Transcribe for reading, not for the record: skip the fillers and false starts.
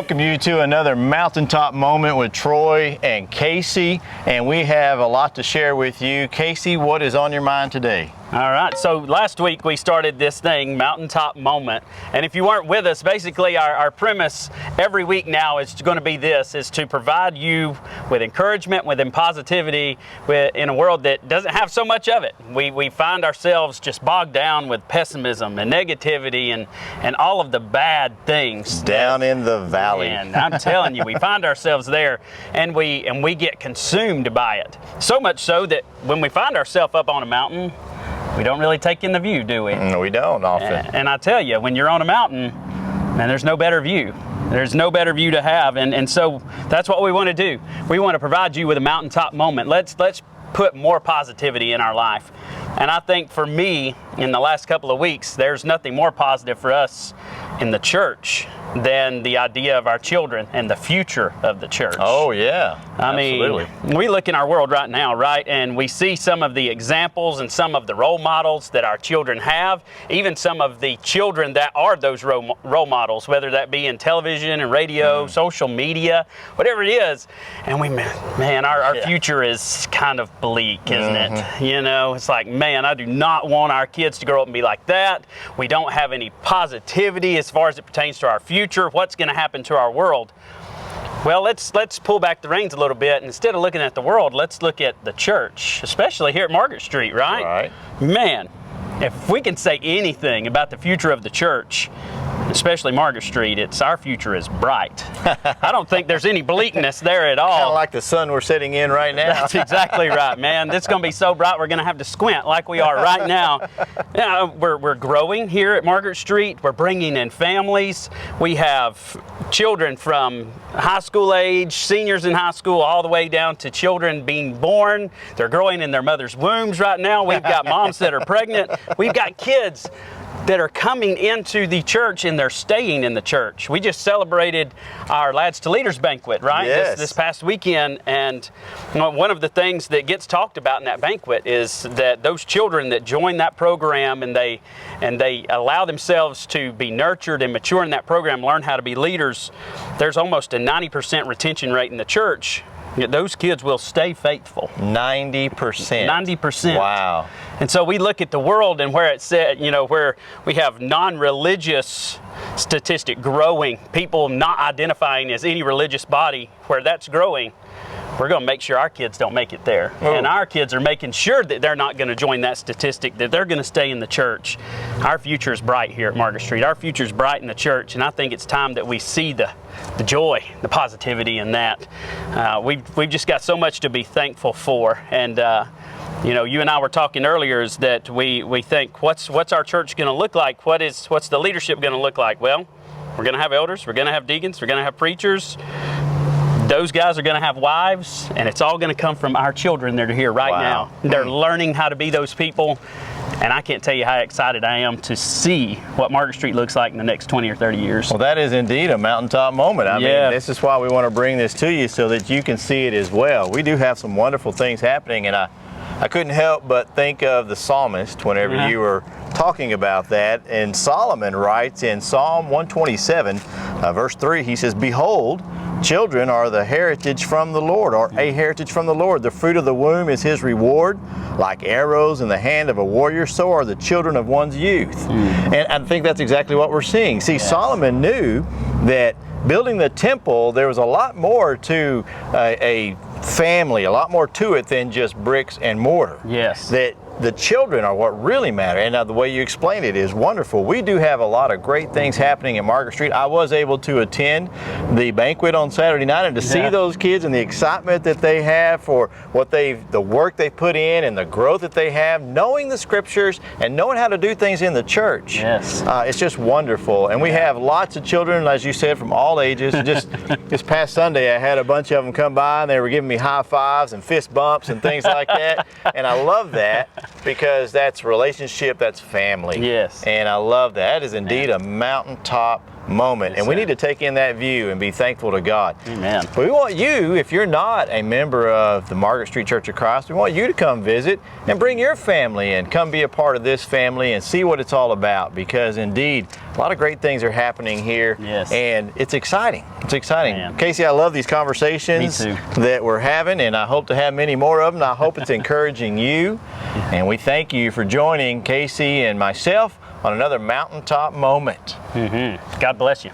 welcome you to another Mountaintop Moment with Troy and Casey, and we have a lot to share with you. Casey, what is on your mind today? All right, so last week we started this thing, Mountaintop Moment, and if you weren't with us, basically our premise every week now is going to be this, is to provide you with encouragement, with positivity in a world that doesn't have so much of it. We find ourselves just bogged down with pessimism and negativity and all of the bad things. Down in the valley. And I'm telling you, we find ourselves there and we get consumed by it. So much so that when we find ourselves up on a mountain, we don't really take in the view, do we? No, we don't often. And I tell you, when you're on a mountain, man, there's no better view. There's no better view to have. And so that's what we want to do. We want to provide you with a mountaintop moment. Let's put more positivity in our life. And I think for me, in the last couple of weeks, there's nothing more positive for us in the church than the idea of our children and the future of the church. Oh, yeah. Absolutely. I mean, we look in our world right now, right, and we see some of the examples and some of the role models that our children have, even some of the children that are those role models, whether that be in television and radio, social media, whatever it is. And our future is kind of bleak, isn't it? You know, it's like, man, I do not want our kids to grow up and be like that. We don't have any positivity as far as it pertains to our future. What's going to happen to our world? Well, let's pull back the reins a little bit. Instead of looking at the world, let's look at the church, especially here at Margaret Street, right? Right. Man, if we can say anything about the future of the church, especially Margaret Street, it's our future is bright. I don't think there's any bleakness there at all. Kind of like the sun we're sitting in right now. That's exactly right, man. It's going to be so bright we're going to have to squint like we are right now. You know, we're growing here at Margaret Street. We're bringing in families. We have children from high school age, seniors in high school, all the way down to children being born. They're growing in their mother's wombs right now. We've got moms that are pregnant. We've got kids that are coming into the church and they're staying in the church. We just celebrated our Lads to Leaders banquet, right? Yes. This past weekend, and one of the things that gets talked about in that banquet is that those children that join that program and they allow themselves to be nurtured and mature in that program, learn how to be leaders, there's almost a 90% retention rate in the church. Those kids will stay faithful. 90%. 90%. Wow. And so we look at the world and where it said, where we have non-religious statistic growing, people not identifying as any religious body, where that's growing, we're going to make sure our kids don't make it there. Oh. And our kids are making sure that they're not going to join that statistic, that they're going to stay in the church. Our future is bright here at Margaret Street. Our future is bright in the church, and I think it's time that we see the joy, the positivity in that. We've just got so much to be thankful for. And you and I were talking earlier is that we think, what's our church going to look like? What's the leadership going to look like? Well, we're going to have elders, we're going to have deacons, we're going to have preachers. Those guys are going to have wives, and it's all going to come from our children that are here right now. They're learning how to be those people, and I can't tell you how excited I am to see what Margaret Street looks like in the next 20 or 30 years. Well, that is indeed a mountaintop moment. I mean, this is why we want to bring this to you so that you can see it as well. We do have some wonderful things happening, and I couldn't help but think of the psalmist whenever you were talking about that. And Solomon writes in Psalm 127, verse 3, he says, "Behold, children are the heritage from the Lord, or a heritage from the Lord. The fruit of the womb is his reward. Like arrows in the hand of a warrior, so are the children of one's youth." And I think that's exactly what we're seeing. See, Solomon knew that building the temple, there was a lot more to a family, a lot more to it than just bricks and mortar. Yes. That the children are what really matter, and the way you explain it is wonderful. We do have a lot of great things happening at Margaret Street. I was able to attend the banquet on Saturday night, and to see those kids and the excitement that they have for the work they put in and the growth that they have, knowing the scriptures and knowing how to do things in the church. Yes. It's just wonderful. And we have lots of children, as you said, from all ages. Just this past Sunday, I had a bunch of them come by, and they were giving me high fives and fist bumps and things like that. And I love that, because that's relationship, that's family. Yes. And I love that. That is indeed a mountaintop moment. Yes, and we sir. need to take in that view and be thankful to God. Amen. But we want you, if you're not a member of the Margaret Street Church of Christ, we want you to come visit and bring your family and come be a part of this family and see what it's all about, because indeed a lot of great things are happening here. Yes. And it's exciting. It's exciting. Man. Casey, I love these conversations Me too. that we're having, and I hope to have many more of them. I hope it's encouraging you. And we thank you for joining Casey and myself on another Mountaintop Moment. God bless you.